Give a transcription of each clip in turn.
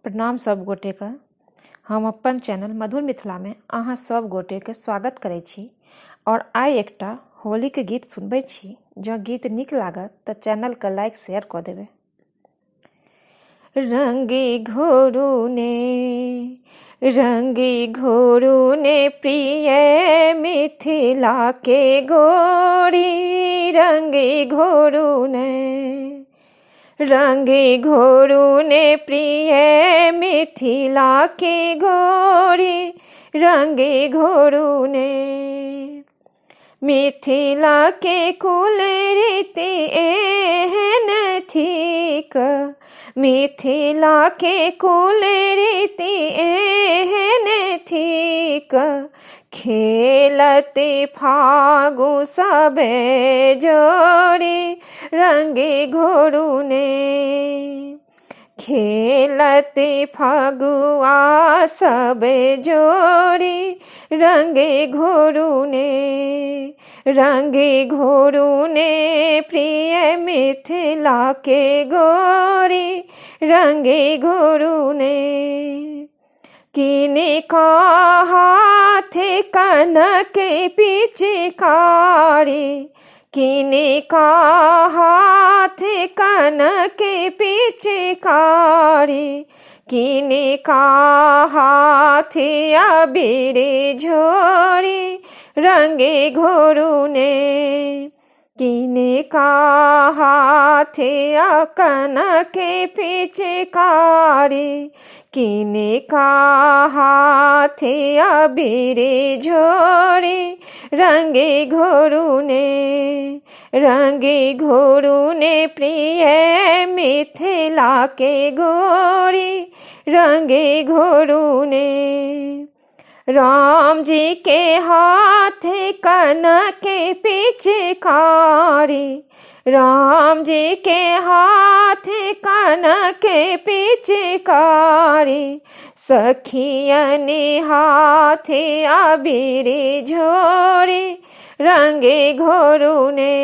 प्रणाम सब गोटे के। हम अपन चैनल मधुर मिथिला में अहाँ सब गोटे के स्वागत करै छी और आइ एकटा होली के गीत सुनबै छी। जँ गीत नीक लागत तऽ चैनल के लाइक शेयर कऽ देबै। रंगी घोरू ने प्रिय मिथिला के गोरी, रंगी घोरू ने प्रिय मिथिला के गोरी, रंगी घोरू ने मिथिला के कुल रीति एहन थिक, मिथिला के कुल रीति एहन थिक, खेलते फागु सबे जोड़ी, रंगी घोरू ने खेलते फगुआ सबे जोड़ी, रंगी घोरू ने प्रिय मिथिला के गोरी, रंगी घोरू ने किने का हाथ कनक पिचकारी, किने का हाथ कनक पिचकारी, किने का हाथ अबीर झोरी, रंगी घोरू ने किने का हाथ कनक पिचकारी, किने का हाथ अबीर झोरी, रंगी घोरू ने प्रिय मिथिला के गोरी, रंगी घोरू ने राम जी के हाथ कनक पिचकारी, राम जी के हाथ कनक पिचकारी, सखियन हाथ अबीर झोरी, रंगी घोरू ने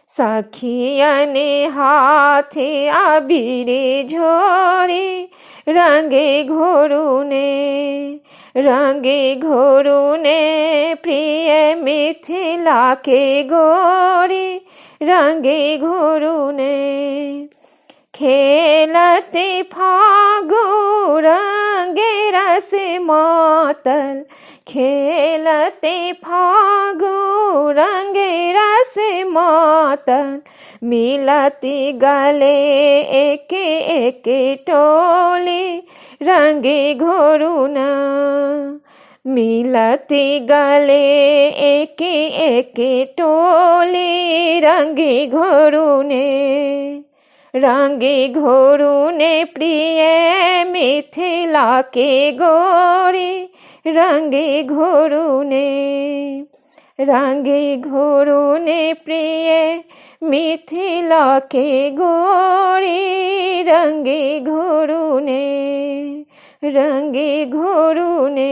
सखियन हाथ अबीर झोरी, रंगी घोरू ने प्रिय मिथिला के गोरी, रंगी घोरू ने खेलते फागु रंगे रस मातल, खेलते फागु रंगे रस मातल, मिलती गले एक एक टोली, रंगी घोरू न मिलती गले एक एक टोली, रंगी घोरू ने प्रिय मिथिला के गोरी, रंगी घोरू ने प्रिय मिथिला के गोरी, रंगी घोरू ने